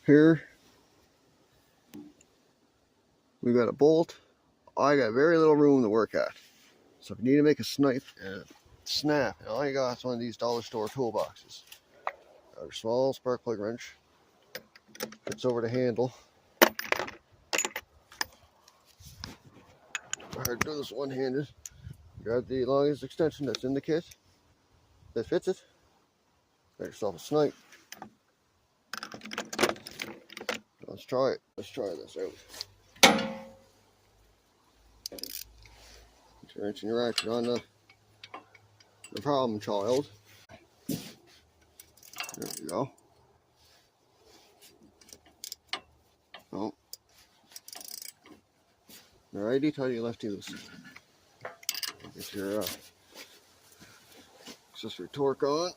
Here we've got a bolt. I got very little room to work at. So if you need to make a snipe and a snap, and all you got is one of these dollar store toolboxes. Got a small spark plug wrench. Fits over the handle. Hard to do this one-handed. Grab the longest extension that's in the kit that fits it. Got yourself a snipe. Let's try it. Let's try this out. Put your wrench and your ratchet on the problem child. There we go. Oh. Righty tighty, lefty loosey. Get your accessory torque on.